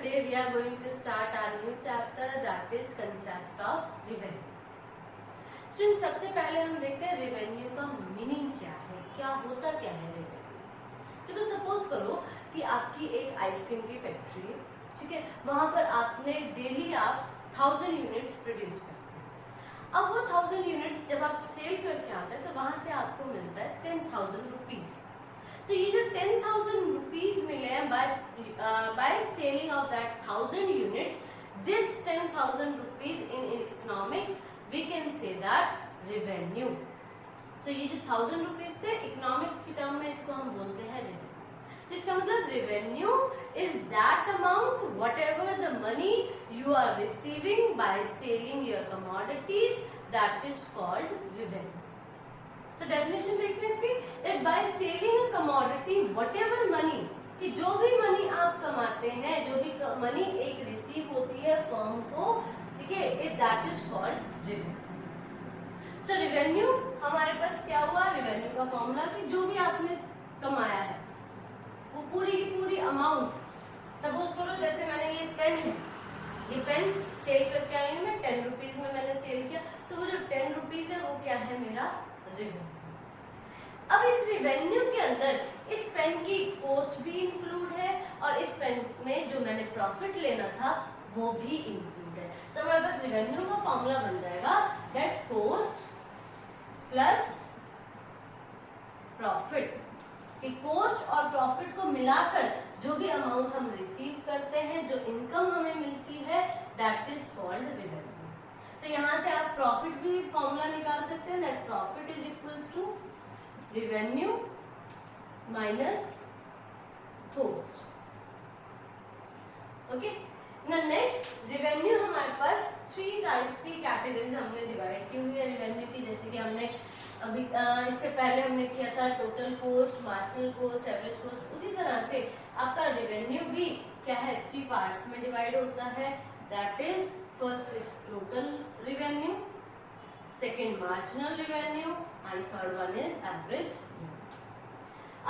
today we are going to start our new chapter, that is concept of revenue. Students, सबसे पहले हम देखते हैं रेवेन्यू का मीनिंग क्या है, क्या होता क्या है रेवेन्यू। तो सपोज करो कि आपकी एक आइसक्रीम की फैक्ट्री है, ठीक है, वहां पर आपने डेली आप 1000 यूनिट्स प्रोड्यूस करते हैं। अब वो 1000 यूनिट्स जब आप सेल करके आते हैं तो वहां से आपको मिलता है 10,000 रुपीज। तो ये जो 10,000 रुपीज मिले हैं by selling of that 1000 units, this 10,000 rupees in economics we can say that revenue. So ये जो 1000 रुपीज थे इकोनॉमिक्स की टर्म में इसको हम बोलते हैं रेवेन्यू। तो इसका मतलब revenue is that amount whatever the money you are receiving by selling your commodities, that is called revenue. So definition देखते हैं इसकी, that by selling a commodity whatever money, कि जो भी मनी आप कमाते हैं, जो भी मनी एक रिसीव होती है फर्म को, ठीक है, that is called revenue. So revenue हमारे पास क्या हुआ, रेवेन्यू का फॉर्मूला कि जो भी आपने कमाया है वो पूरी की पूरी अमाउंट, सपोज करो जैसे मैंने ये पेन है, ये पेन सेल करके आई हूँ मैं 10 रुपीज में मैंने सेल किया, तो वो जो 10 रुपीज है वो क्या है, मेरा रेवेन्यू। अब इस रेवेन्यू के अंदर इस पेन की कॉस्ट भी इंक्लूड है और इस पेन में जो मैंने प्रॉफिट लेना था वो भी इंक्लूड है। तो हमारे पास रेवेन्यू का फॉर्मूला बन जाएगा दैट कॉस्ट प्लस प्रॉफिट, कि कॉस्ट और प्रॉफिट को मिलाकर जो भी अमाउंट हम रिसीव करते हैं, जो इनकम हमें मिलती है, दैट इज कॉल्ड रेवेन्यू। तो यहाँ से आप प्रॉफिट भी फॉर्मूला निकाल सकते हैं, that profit is equals to revenue minus cost. Okay, ना नेक्स्ट रेवेन्यू हमारे पास थ्री कैटेगरीज हमने डिवाइड की हुई है रेवेन्यू की, जैसे कि हमने अभी इससे पहले हमने किया था total cost, marginal cost, average cost. उसी तरह से आपका रेवेन्यू भी क्या है, 3 पार्ट्स में डिवाइड होता है, that is first is total revenue, second marginal revenue and third one is average.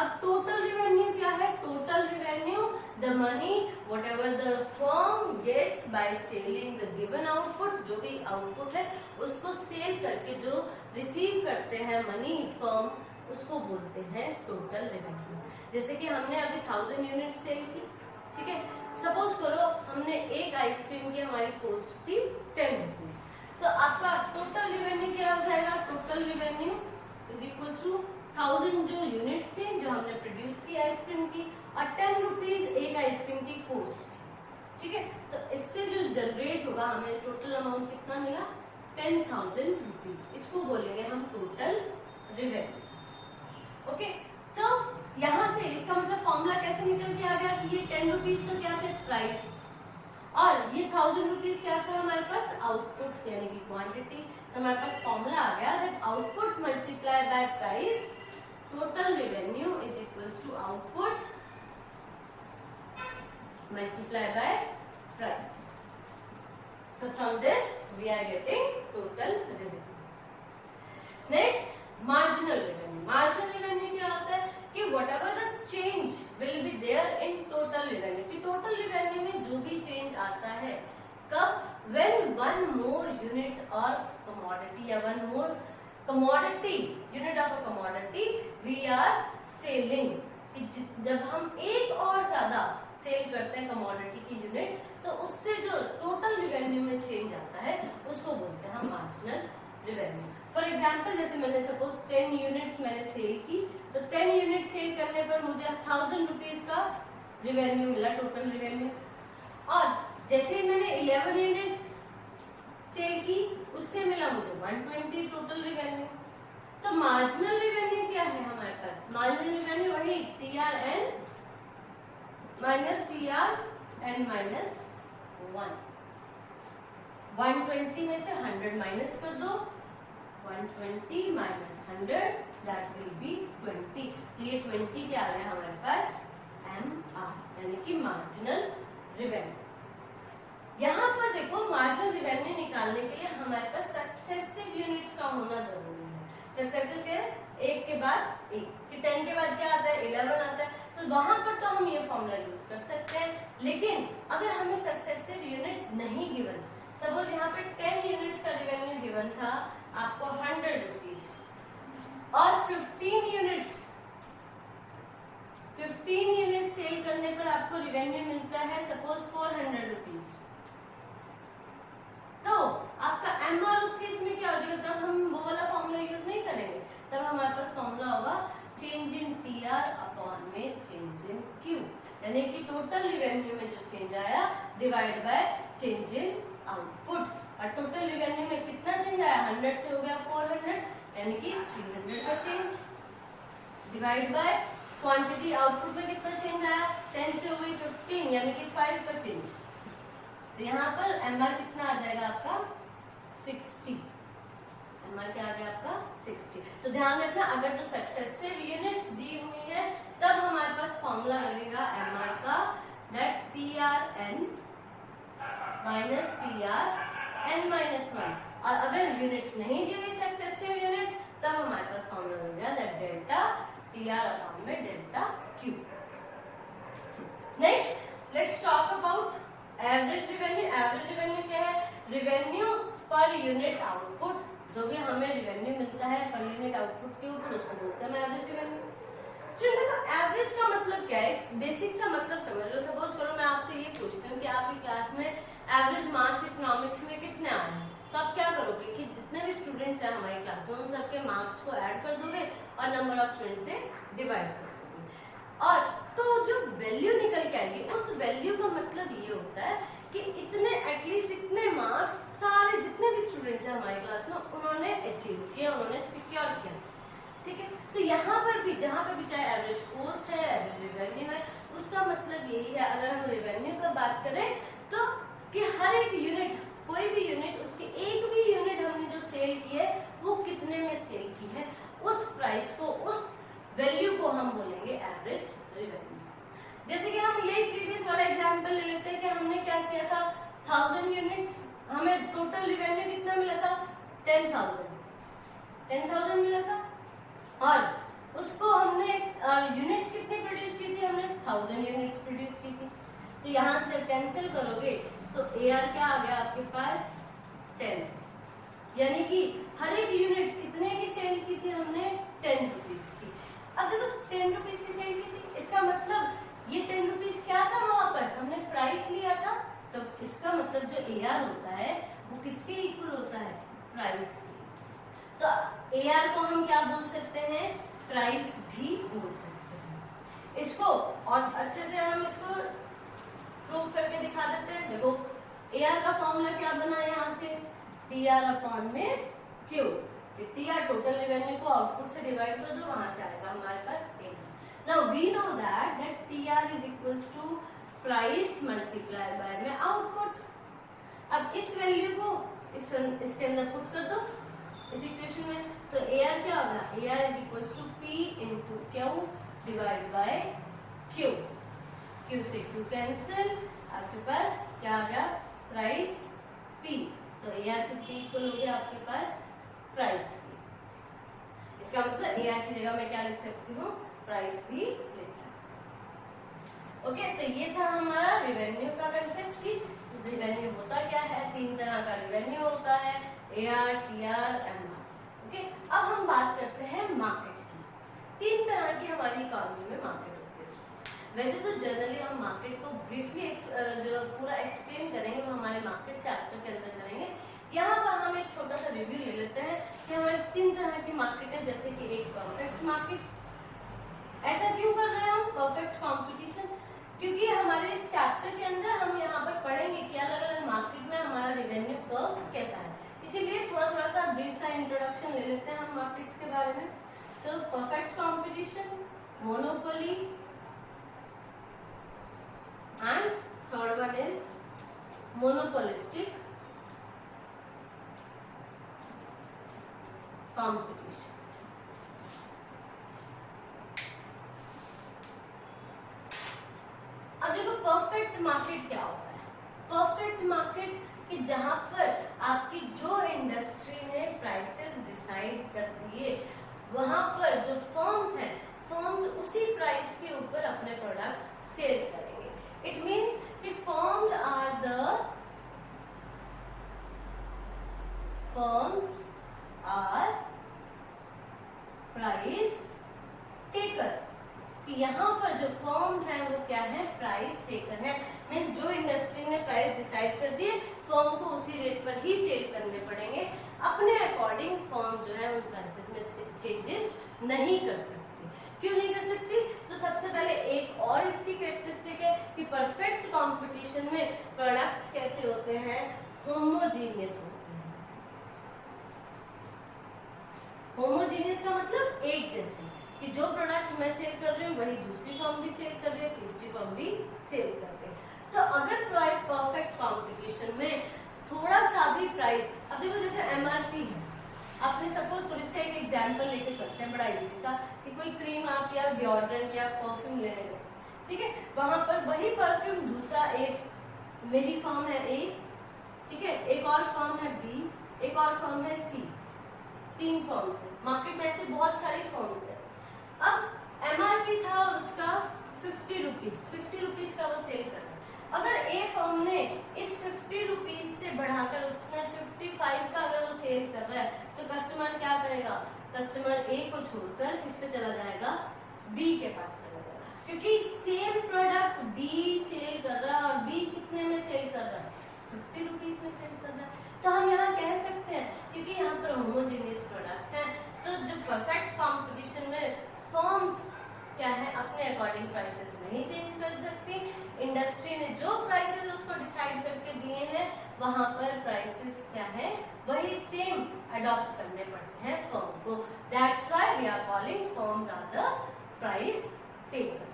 अब टोटल रेवेन्यू क्या है, total revenue the money whatever the firm gets by selling the given output, जो भी output है उसको cell करके जो receive करते हैं मनी फर्म, उसको बोलते हैं टोटल रेवेन्यू। जैसे कि हमने अभी 1000 यूनिट सेल की, ठीक है, सपोज करो हमने एक आइसक्रीम की हमारी कॉस्ट थी 10 रुपीज, तो आपका टोटल रेवेन्यू क्या हो जाएगा, total revenue is equal to 1000 जो यूनिट्स थे जो हमने प्रोड्यूस की आइसक्रीम की, और 10 रुपीज एक आइसक्रीम की कॉस्ट थी, ठीक है। तो इससे जो जनरेट होगा हमें टोटल अमाउंट कितना मिला, 10,000 रुपीज, इसको बोलेंगे हम टोटल रेवेन्यू। ओके, सो यहाँ से इसका मतलब फॉर्मूला कैसे निकल के आ गया कि ये 10 रुपीज तो क्या थे, प्राइस, और ये 1000 रुपीज क्या था हमारे पास, आउटपुट यानी कि क्वांटिटी। तो हमारे पास फॉर्मूला आ गया that output multiply by price, total revenue is equals to output multiply by price. So from this we are getting total revenue. Next marginal revenue. Marginal revenue क्या होता है कि whatever the change will be there in total revenue, कि total revenue में जो भी change आता है, कब, when one more unit of commodity या one more commodity unit of a commodity we are selling, जब हम एक और ज्यादा सेल करते हैं कमोडिटी की यूनिट, तो उससे जो टोटल रेवेन्यू में चेंज आता है उसको बोलते हैं हम मार्जिनल रेवेन्यू। फॉर एग्जाम्पल जैसे मैंने सपोज 10 यूनिट्स मैंने सेल की, तो 10 यूनिट सेल करने पर मुझे 1000 रुपीज का रेवेन्यू मिला, टोटल रेवेन्यू। और जैसे मैंने 11 यूनिट्स सेल की, उससे मिला मुझे 120 टोटल रेवेन्यू। तो मार्जिनल रेवेन्यू क्या है हमारे पास, मार्जिनल रेवेन्यू वही TRN माइनस TRN माइनस 1, 120 में से 100 माइनस कर दो, 120 माइनस 100 दैट विल बी 20। तो ये 20 क्या आ गया हमारे पास, MR, यानी कि मार्जिनल रेवेन्यू। यहाँ पर देखो मार्जिनल रेवेन्यू निकालने के लिए हमारे पास सक्सेसिव यूनिट्स का होना जरूरी है। सक्सेसिव के एक के बाद एक, कि 10 के बाद क्या आता है, 11 आता है, तो वहां पर तो हम ये फॉर्मूला यूज कर सकते हैं। लेकिन अगर हमें सक्सेसिव यूनिट नहीं गिवन, सपोज यहाँ पे 10 यूनिट्स का रेवेन्यू गिवन था आपको 100 रुपीज, और 15 यूनिट सेल करने पर आपको रेवेन्यू मिलता है सपोज 400 रुपीज, तो आपका एमआर उस केस में क्या हो जाएगा? तब हम वो वाला फॉर्मूला यूज नहीं करेंगे, तब हमारे पास फॉर्मूला होगा चेंज इन टीआर अपॉन में चेंज इन क्यू, यानी कि टोटल रेवेन्यू में जो चेंज आया divide by change in output, और टोटल रेवेन्यू में कितना चेंज आया? 100 से हो गया 400, यानी कि 300 का change, divide by quantity output में कितना चेंज आया? 10 से हो गई 15, यानी कि 5 का चेंज, तो यहाँ पर एमआर कितना आ जाएगा आपका? 60। एमआर क्या आ गया आपका? 60। तो ध्यान रखना, अगर जो सक्सेसिव यूनिट्स दी हुई है तब हमारे पास फॉर्मूला लगेगा एमआर का, दैट TRN माइनस TRN-1, और अगर यूनिट्स नहीं दी हुई सक्सेसिव यूनिट्स तब हमारे पास फॉर्मूला लगेगा दैट डेल्टा TR अपॉन में delta Q। Next let's talk about average revenue. Average revenue क्या है? रेवेन्यू पर यूनिट आउटपुट, जो भी हमें रेवेन्यू मिलता है पर यूनिट आउटपुट के ऊपर, उसको बोलते हैं एवरेज रेवेन्यू। देखो एवरेज का मतलब क्या है, बेसिक सा मतलब समझ लो। सपोज करो मैं आपसे ये पूछती हूँ कि आपकी क्लास में एवरेज मार्क्स इकोनॉमिक्स में कितने आए हैं, तो आप क्या करोगे कि जितने भी स्टूडेंट्स हैं हमारी क्लास में उन सबके मार्क्स को ऐड कर दोगे और नंबर ऑफ स्टूडेंट्स से डिवाइड कर दोगे, और तो जो वैल्यू निकल के आएगी उस वैल्यू का मतलब ये होता है कि इतने एटलीस्ट इतने मार्क्स सारे जितने भी स्टूडेंट्स हैं हमारी क्लास में उन्होंने अचीव किया, उन्होंने सिक्योर किया। ठीक है, तो यहाँ पर भी जहाँ पर भी चाहे एवरेज कॉस्ट है, एवरेज रेवेन्यू है, उसका मतलब यही है, अगर हम रेवेन्यू का बात करें तो कि हर एक यूनिट, कोई भी यूनिट, उसकी एक भी यूनिट हमने जो सेल की है वो कितने में सेल की है, उस प्राइस को, उस वैल्यू को हम बोलेंगे एवरेज रेवेन्यू। जैसे कि हम यही प्रीवियस वाला एग्जांपल ले लेते हैं कि हमने क्या किया था, 1000 यूनिट्स, हमें टोटल रेवेन्यू कितना मिला था? 10,000 मिला था, और उसको हमने यूनिट्स कितनी प्रोड्यूस की थी? हमने 1000 यूनिट्स प्रोड्यूस की थी। तो यहाँ से कैंसिल करोगे तो AR क्या आ गया आपके पास? 10, यानी कि हर एक यूनिट कितने की सेल की थी हमने? 10 रुपीज की। अब देखो 10 रुपीज की सेल की थी, इसका मतलब ये 10 रुपीज क्या था? वहां पर हमने प्राइस लिया था, तो इसका मतलब जो AR होता है वो किसके इक्वल होता है? प्राइस की। तो AR को हम क्या बोल सकते हैं? प्राइस भी बोल सकते हैं। इसको और अच्छे से हम इसको प्रूव करके दिखा देते हैं। देखो AR का फॉर्मूला क्या बना यहाँ से? TR अपॉन में Q। TR टोटल रेवेन्यू को आउटपुट से डिवाइड कर दो, वहां से आएगा हमारे पास A। Now we know that TR is equals to price multiply by में आउटपुट। अब इस वैल्यू को इसके अंदर पुट कर दो इस इक्वेशन में, तो AR क्या होगा? AR is equals to P into Q divide by Q। Q से Q कैंसिल, आपके पास क्या आ गया? Price P। तो AR किसके इक्वल हो गया आपके पास? प्राइस की। इसका मतलब AR की जगह मैं क्या लिख सकती हूँ? प्राइस भी लिख सकती हूँ। ओके, तो ये था हमारा रेवेन्यू का कंसेप्ट कि रेवेन्यू होता क्या है। 3 तरह का रेवेन्यू होता है, AR, TR, MR। ओके, अब हम बात करते हैं मार्केट की। 3 तरह की हमारी इकोनॉमी में मार्केट होती है। वैसे तो जनरली हम मार्केट को ब्रीफली जो पूरा एक्सप्लेन करेंगे वो हमारे मार्केट चैप्टर के अंदर करेंगे। यहाँ पर हम एक छोटा सा रिव्यू ले लेते हैं कि हमारे 3 तरह की मार्केट है। जैसे कि एक परफेक्ट मार्केट। ऐसा क्यों कर रहे हैं हम परफेक्ट कंपटीशन? क्योंकि हमारे इस चैप्टर के अंदर हम यहाँ पर पढ़ेंगे कि अलग अलग मार्केट में हमारा रेवेन्यू कर्व कैसा है, इसीलिए थोड़ा सा ब्रीफ सा इंट्रोडक्शन ले लेते हैं हम मार्केट्स के बारे में। So perfect competition, monopoly, and third one is monopolistic competition. अब देखो परफेक्ट मार्केट क्या होता है। परफेक्ट मार्केट कि जहां पर आपकी जो इंडस्ट्री ने प्राइसेस डिसाइड कर दिए, वहां पर जो फर्म्स हैं, फर्म्स उसी प्राइस के ऊपर अपने प्रोडक्ट सेल करेंगे। इट मींस कि फर्म्स यहाँ पर जो फर्म्स हैं वो क्या है, प्राइस टेकर है। मीन्स जो इंडस्ट्री ने प्राइस डिसाइड कर दिए, फर्म को उसी रेट पर ही सेल करने पड़ेंगे। अपने अकॉर्डिंग फर्म जो है उन प्राइसेस में चेंजेस नहीं कर सकती। क्यों नहीं कर सकती? तो सबसे पहले एक और इसकी कैरेक्टरिस्टिक है कि परफेक्ट कंपटीशन में प्रोडक्ट्स कैसे होते हैं, होमोजीनियस होते हैं। होमोजीनियस का मतलब एक जैसे, कि जो प्रोडक्ट मैं सेल कर रही हूँ वही दूसरी फर्म भी सेल कर रही है, तीसरी फर्म भी सेल कर रही है। तो अगर परफेक्ट कंपटीशन में थोड़ा सा भी प्राइस, अब देखो जैसे एमआरपी है, आपने सपोज करो, इसका एक एग्जांपल लेके चलते हैं बड़ा इजी सा, कि कोई क्रीम आप या डिओड्रेंट या परफ्यूम लेने गए, ठीक है, वहां पर वही परफ्यूम दूसरा एक, मेरी फर्म है ए, ठीक है, एक और फर्म है बी, एक और फर्म है सी, 3 फर्म्स है मार्केट में, ऐसे बहुत सारी फर्म्स है। अब एमआरपी था उसका 50 रुपीज का वो सेल कर रहा है। अगर ए फर्म ने इस 50 रुपीज से बढ़ाकर उसने 55 का अगर वो सेल कर रहा है, तो कस्टमर क्या करेगा, कस्टमर ए को छोड़कर किस पे चला जाएगा, बी के पास चला जाएगा, क्योंकि सेम प्रोडक्ट बी सेल कर रहा है और बी कितने में सेल कर रहा है, 50 रुपीज में सेल कर रहा है। तो हम यहाँ कह सकते हैं, क्योंकि यहाँ पर होमोजेनियस प्रोडक्ट है, तो जो परफेक्ट कंपटीशन में फर्म्स क्या है, अपने अकॉर्डिंग प्राइसेस नहीं चेंज कर सकती। इंडस्ट्री ने जो प्राइसेस उसको डिसाइड करके दिए हैं, वहां पर प्राइसेस क्या है, वही सेम अडॉप्ट करने पड़ते हैं फर्म को। That's why we are calling firms are the price taker.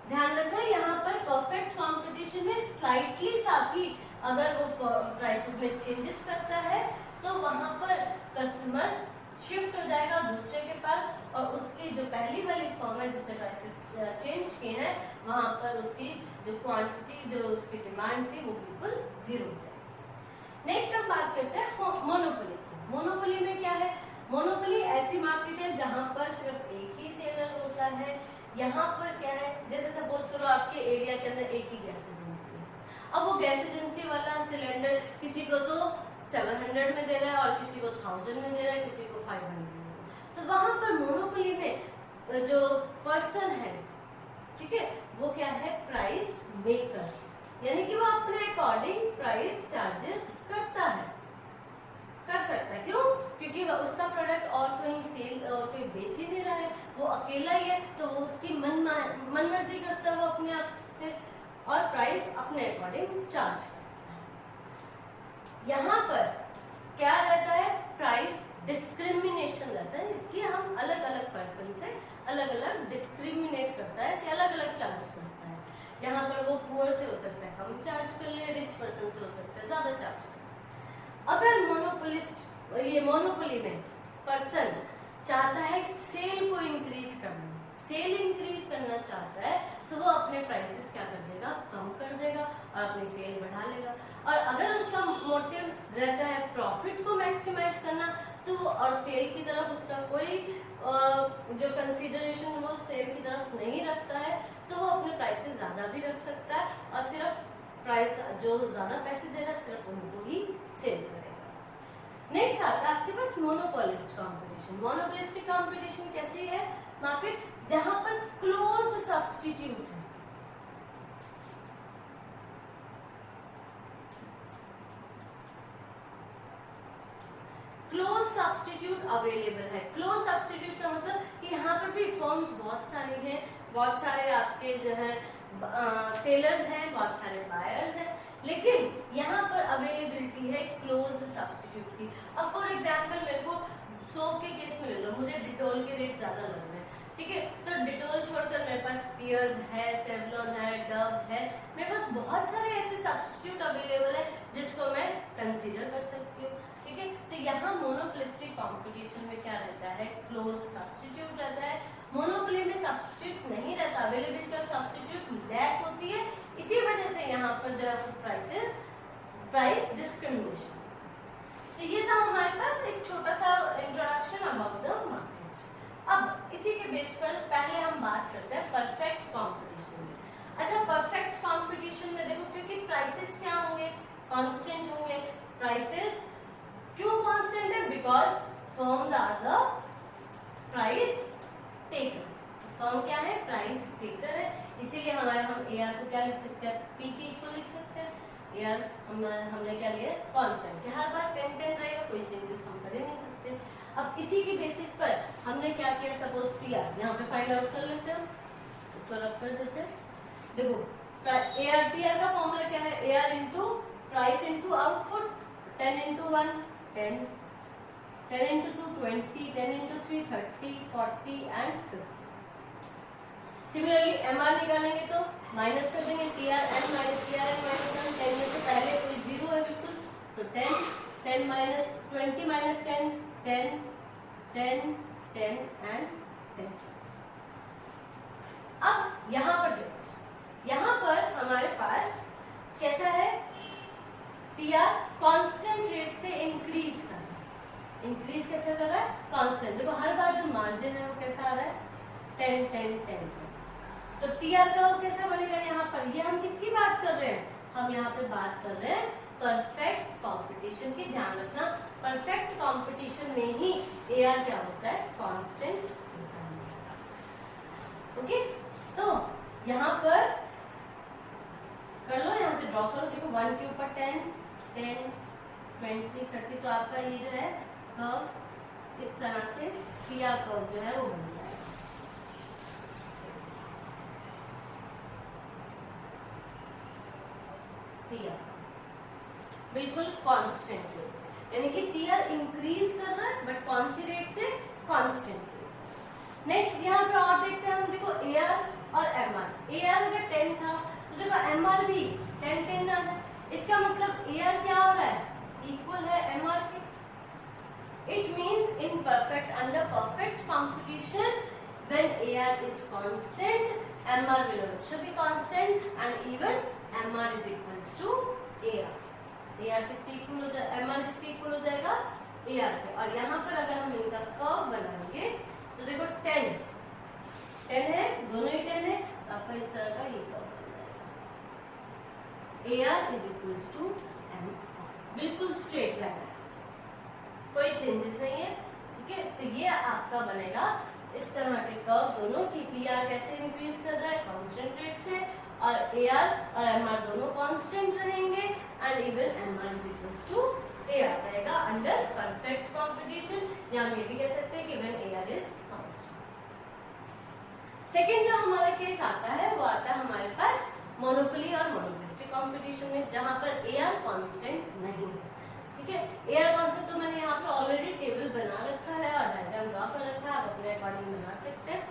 ध्यान रखना, यहाँ पर परफेक्ट कंपटीशन में स्लाइटली सा भी अगर वो प्राइसेस में चेंजेस करता है, तो वहां पर कस्टमर शिफ्ट हो जाएगा दूसरे के पास, और उसकी जो पहली वाली फर्म है जिसने प्राइसेस चेंज किए हैं, वहां पर उसकी जो क्वांटिटी, जो उसकी डिमांड थी, वो बिल्कुल जीरो हो जाएगी। नेक्स्ट हम बात करते हैं मोनोपोली की। मोनोपोली में क्या है, मोनोपोली ऐसी मार्केट है जहां पर सिर्फ एक ही सेलर होता है। यहाँ पर क्या है, जैसे सपोज करो आपके एरिया के अंदर एक ही गैस एजेंसी है, अब वो गैस एजेंसी वाला सिलेंडर किसी को तो 700 में दे रहा है और किसी को 1000 में दे रहा है, किसी को 500 में दे रहा है। तो वहां पर मोनोपोली में जो पर्सन है, ठीक है, वो क्या है, प्राइस मेकर, यानी कि वो अपने अकॉर्डिंग प्राइस चार्जेस करता है, कर सकता है। क्यों? क्योंकि उसका प्रोडक्ट और कहीं सेल और कोई बेच ही नहीं रहा है, वो अकेला ही है, तो वो उसकी मन मर्जी करता है वो अपने आप से, और प्राइस अपने अकॉर्डिंग चार्ज करता है। यहाँ पर क्या रहता है, प्राइस डिस्क्रिमिनेशन रहता है, कि हम अलग अलग पर्सन से अलग अलग डिस्क्रिमिनेट करता है, कि अलग अलग चार्ज करता है। यहाँ पर वो पुअर से हो सकता है कम चार्ज कर ले, रिच पर्सन से हो सकता है ज्यादा चार्ज कर। अगर मोनोपोलिस्ट, ये मोनोपोली में पर्सन चाहता है सेल को इंक्रीज करना, सेल इंक्रीज करना चाहता है, तो वो अपने प्राइसेस क्या कर देगा, कम कर देगा और अपनी सेल बढ़ा लेगा। और अगर उसका मोटिव रहता है प्रॉफिट को मैक्सिमाइज करना, तो वो और सेल की तरफ उसका कोई जो कंसीडरेशन वो सेल की तरफ नहीं रखता है, तो वो अपने प्राइसेस ज्यादा भी रख सकता है और सिर्फ प्राइस जो ज्यादा पैसे दे रहा है सिर्फ उनको ही सेल करेगा। नेक्स्ट आता है आपके पास मोनोपोलिस्ट कंपटीशन। मोनोपोलिस्टिक कंपटीशन कैसी है मार्केट, जहां पर क्लोज्ड सब्स्टिट्यूट है, क्लोज सब्स्टिट्यूट अवेलेबल है। क्लोज सब्स्टिट्यूट का मतलब कि यहाँ पर भी फर्म्स बहुत सारे हैं, बहुत सारे आपके जो है सेलर्स हैं, बहुत सारे बायर्स हैं, लेकिन यहाँ पर अवेलेबिलिटी है क्लोज सब्स्टिट्यूट की। अब फॉर एग्जांपल मेरे को सोप के केस में ले लो, मुझे डिटोल के रेट ज्यादा लग रहे हैं, ठीक है, तो डिटोल छोड़कर मेरे पास पियर्स है, सेवलॉन है, डव है, मेरे पास बहुत सारे ऐसे सब्स्टिट्यूट अवेलेबल है जिसको मैं कंसीडर कर सकती हूँ, ठीक है। तो यहाँ मोनोपोलिस्टिक कंपटीशन में क्या रहता है, क्लोज सब्स्टिट्यूट रहता है। मोनोपोली में सब्स्टिट्यूट नहीं रहता, अवेलेबिलिटी ऑफ सब्स्टिट्यूट लैक होती है, इसी वजह से यहाँ पर जो है प्राइस डिस्क्रिमिनेशन। तो ये था हमारे पास एक छोटा सा इंट्रोडक्शन अबाउट द मार्केट्स। अब इसी के बेस पर पहले हम बात करते हैं परफेक्ट कंपटीशन में। अच्छा, परफेक्ट कंपटीशन में देखो, क्योंकि प्राइसेस क्या होंगे, कांस्टेंट होंगे। प्राइसेस क्यों कांस्टेंट है, because firms are the price taker. Firm क्या है? प्राइस टेकर है, इसीलिए हम ए आर को क्या लिख सकते हैं? पी के इक्वल लिख सकते हैं। ए आर हमने क्या लिया? कांस्टेंट, कि हर बार 10 10 रहेगा, कोई चेंजेस हम कर ही नहीं सकते। अब इसी की बेसिस पर हमने क्या किया? सपोज टी आर यहाँ पे फाइंड आउट कर लेते हैं, इसको रख कर देते हैं। देखो ए आर टी आर का फॉर्मूला क्या है? A R into price into output, 10 into 1 10, 10 into 2 20, 10 into 3 30, 40 and 50। Similarly M R निकालेंगे तो माइनस कर देंगे, T R N minus T R N minus 1, 10 में से पहले कोई जीरो है बिल्कुल, तो 10, 10 माइनस 20 माइनस 10, 10, 10, 10 एंड 10। अब यहाँ पर देखो, यहाँ पर हमारे पास कैसा है? टी आर कॉन्स्टेंट रेट से इंक्रीज कर रहा है। इंक्रीज कैसे कर रहा है? कांस्टेंट। देखो हर बार जो मार्जिन है वो कैसा आ रहा है? 10 10 10। तो टी आर कर्व कैसा बनेगा यहाँ पर? ये हम किसकी बात कर रहे हैं? हम यहाँ पे बात कर रहे हैं परफेक्ट कंपटीशन की। ध्यान रखना, परफेक्ट कंपटीशन में ही ए आर क्या होता है? कांस्टेंट होता है। ओके, तो यहाँ पर कर लो, यहाँ से ड्रॉ करो। देखो 1 के ऊपर 10 10 20 30, तो आपका ये जो है कर्व इस तरह से टी आर कर्व जो है वो बन जाएगा। टी आर बिल्कुल कांस्टेंट रेट से, यानी कि टी आर इंक्रीज कर रहा है बट कौन सी रेट से? कांस्टेंट रेट से। नेक्स्ट यहाँ पे और देखते हैं हम, देखो ए आर और एम आर। ए आर अगर 10 था तो देखो एम आर भी 10 10 आ रहा है। इसका मतलब ए आर क्या हो रहा है? इक्वल है एम आर के। It means in perfect, under perfect competition, when AR is constant, MR will also be constant and even MR is equals to AR. AR किसके इक्वल हो जाएगा? MR किसके इक्वल हो जाएगा? AR के। और यहाँ पर अगर हम इनका कर्व बनाएंगे तो देखो 10 10 है, दोनों ही 10 है, तो आपका इस तरह का ये कर्व बन जाएगा। AR is equals to MR, बिल्कुल स्ट्रेट लाइन है, कोई चेंजेस नहीं है। ठीक है, तो ये आपका बनेगा इस तरह के कर्व दोनों की। टी आर कैसे इंक्रीज कर रहा है? कांस्टेंट रेट से, और ए आर और एम आर दोनों कांस्टेंट रहेंगे and even M R is equals to A R रहेगा अंडर परफेक्ट कंपटीशन। या हम ये भी कह सकते हैं कि when A R is constant. Second जो हमारा केस आता है वो आता है हमारे पास मोनोपोली और मोनोपोलिस्टिक कंपटीशन में, जहां पर ए आर कांस्टेंट नहीं है। ठीक है, ए आर कांस्टेंट तो मैंने यहाँ पे ऑलरेडी टेबल बना रखा है और डायग्राम ड्रॉ कर रखा है, आप अपने अकॉर्डिंग बना सकते हैं।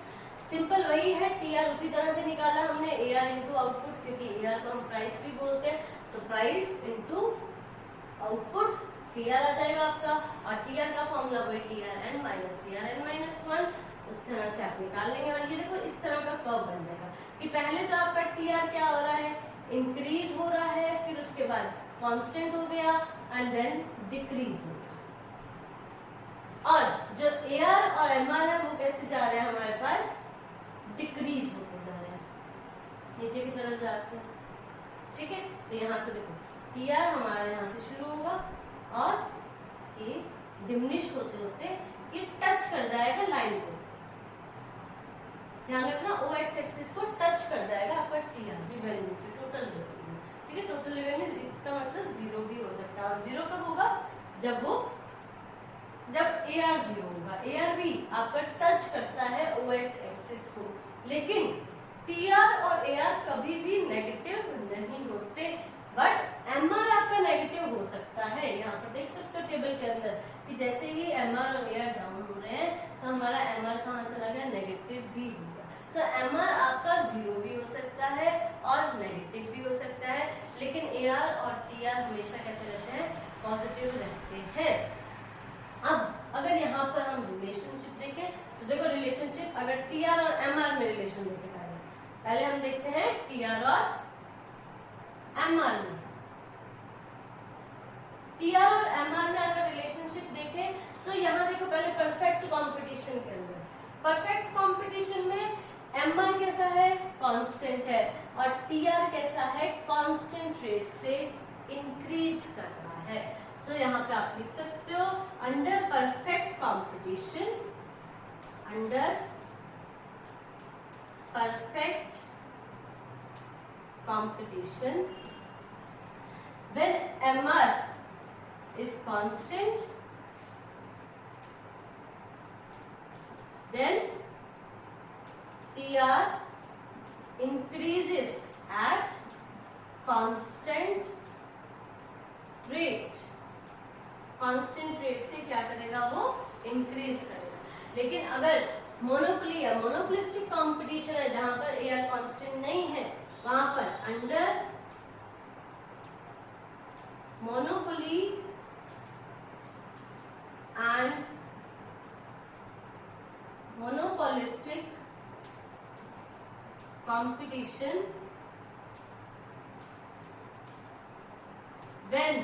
सिंपल वही है, टी आर उसी तरह से निकाला हमने, ए आर इंटू आउटपुट, क्योंकि ए आर को हम प्राइस भी बोलते हैं, तो price into output T R आ जाएगा आपका। और टी आर का फॉर्मूला वही T R N minus T R N minus 1, उस तरह से आप निकाल लेंगे। और ये देखो इस तरह का कर्व बन जाएगा कि पहले तो आपका टी आर क्या हो रहा है? इंक्रीज हो रहा है, फिर उसके बाद कांस्टेंट हो गया एंड देन डिक्रीज हो गया। और जो ए आर और एम आर है वो कैसे जा रहे हैं हमारे पास? डिक्रीज होते जा रहे हैं, नीचे की तरफ जाते हैं। ठीक है, तो यहाँ से देखो टी आर हमारा यहाँ से शुरू होगा और ये डिमिनिश होते होते ये टच कर जाएगा लाइन को। ध्यान रखना, ओ एक्स एक्सिस को टच कर जाएगा आपका T R revenue, total revenue. ठीक है, टोटल रेवेन्यू, इसका मतलब जीरो भी हो सकता है। और जीरो कब होगा? जब ए आर जीरो होगा। ए आर भी आपका टच करता है ओ एक्स एक्सिस को, लेकिन टी आर और ए आर कभी भी नेगेटिव नहीं होते, बट एम आर आपका नेगेटिव हो सकता है। यहाँ पर देख सकते हो टेबल के अंदर कि जैसे ही एम आर और ए आर डाउन हो रहे हैं तो हमारा एम आर कहाँ चला गया? नेगेटिव भी हो गया। तो एम आर आपका जीरो भी हो सकता है और नेगेटिव भी हो सकता है, लेकिन ए आर और टी आर हमेशा कैसे रहते हैं? पॉजिटिव रहते हैं। अब अगर यहाँ पर हम रिलेशनशिप देखें तो देखो रिलेशनशिप, अगर टी आर और एम आर में रिलेशन देखें, पहले हम देखते हैं टी आर और एम आर में। टी आर और एम आर में अगर रिलेशनशिप देखें तो यहाँ देखो पहले परफेक्ट कंपटीशन के अंदर, परफेक्ट कंपटीशन में एम आर कैसा है? कांस्टेंट है, और टी आर कैसा है? कांस्टेंट रेट से इंक्रीज कर रहा है। सो यहाँ पे आप लिख सकते हो under perfect competition, under perfect competition, when MR is constant, then TR increases at constant rate. constant rate से क्या करेगा वो increase करेगा। लेकिन अगर मोनोपोली है, मोनोपोलिस्टिक कंपटीशन है जहां पर AR कांस्टेंट नहीं है, वहां पर under monopoly and monopolistic competition, when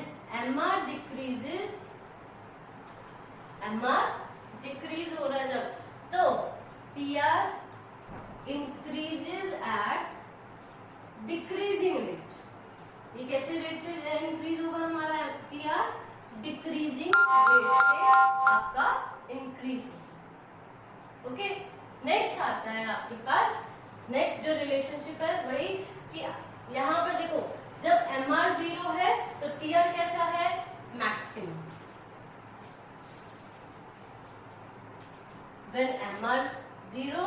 MR decreases, MR decrease हो रहा है जब, तो PR increases at decreasing rate. ये कैसे रेट से इंक्रीज होगा हमारा PR? डिक्रीजिंग रेट से आपका इंक्रीज होगा। ओके, नेक्स्ट आता है आपके पास, नेक्स्ट जो रिलेशनशिप है वही कि यहाँ पर देखो जब MR 0 है तो TR कैसा है? Maximum. When MR 0,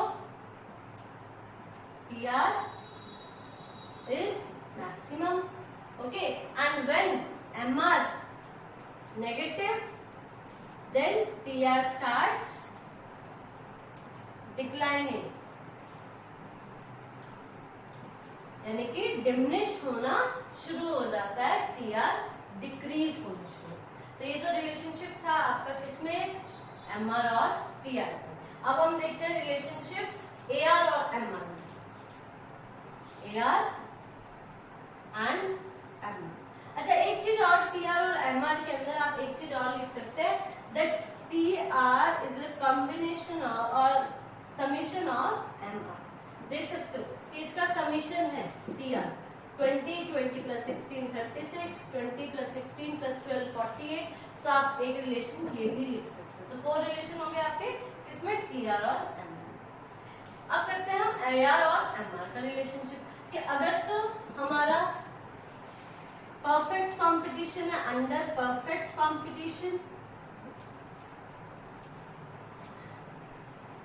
TR is maximum. Okay, and when MR negative, then TR starts declining, यानी कि डिमिनिश होना शुरू हो जाता है, TR डिक्रीज होना शुरू। तो ये तो रिलेशनशिप था आपका किसमें? MR और TR। अब हम देखते हैं रिलेशनशिप AR और MR में। AR and MR। अच्छा, एक चीज और TR और MR के अंदर आप एक चीज और लिख सकते हैं, that TR is a combination और समीशन ऑफ MR। देख सकते हो कि इसका समीशन है TR 20, 20 + 16 36, 20 + 16 + 12 48। तो आप एक रिलेशन ये भी लिख सकते हो। तो 4 रिलेशन हो गए आपके इसमें TR और MR। अब करते हैं हम AR और MR का रिलेशनशिप कि अगर तो हमारा परफेक्ट कंपटीशन है, under perfect competition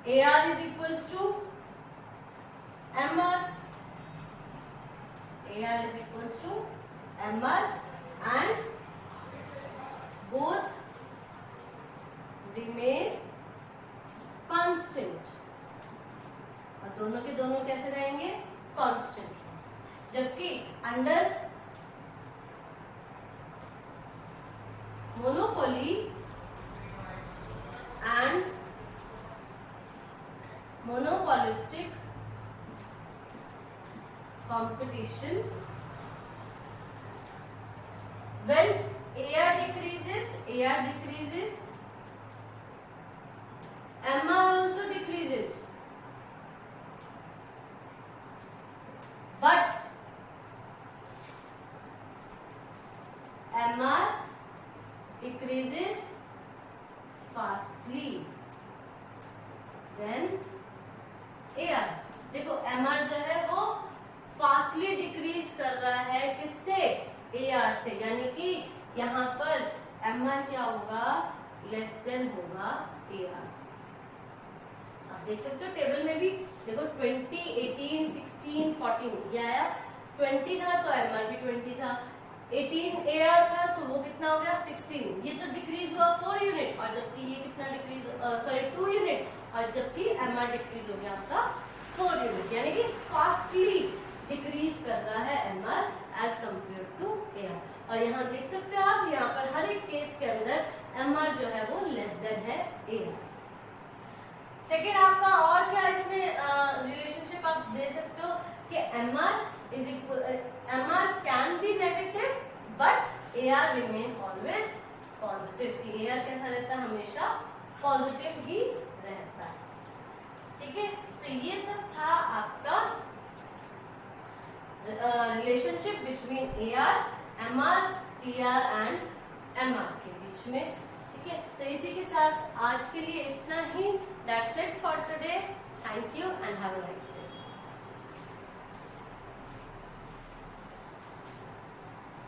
AR is equals to MR, AR is equals to MR and both remain constant, और दोनों के दोनों कैसे रहेंगे? कांस्टेंट। जबकि under monopoly and monopolistic competition, when AR decreases, MR also decreases, but MR decreases fastly than AR। देखो MR जो है वो फास्टली डिक्रीज कर रहा है किससे? AR से, यानी कि यहाँ पर MR क्या होगा? लेस देन होगा AR से। आप देख सकते हो टेबल में भी देखो 20, 18, 16, 14 ये आया। 20 था तो MR भी 20 था, 18 AR था तो वो कितना हो गया? 16। ये तो डिक्रीज हुआ 4 यूनिट, और जबकि ये कितना डिक्रीज 2 यूनिट, और जबकि MR डिक्रीज हो गया आपका 4 यूनिट, यानी कि फास्टली डिक्रीज कर रहा है MR as compare to AR। और यहाँ देख सकते हो आप, यहाँ पर हर एक केस के अंदर MR जो है वो लेस देन है AR से। सेकेंड आपका और क्या इसमें रिलेशनशिप आप दे सकते हो कि MR can be negative but AR remain always positive, कि AR कैसा रहता है? हमेशा पॉजिटिव ही रहता है। ठीक है, तो ये सब था आपका relationship between AR, MR, TR and M R के बीच में। ठीक है, तो इसी के साथ आज के लिए इतना ही। That's it for today. Thank you and have a nice day.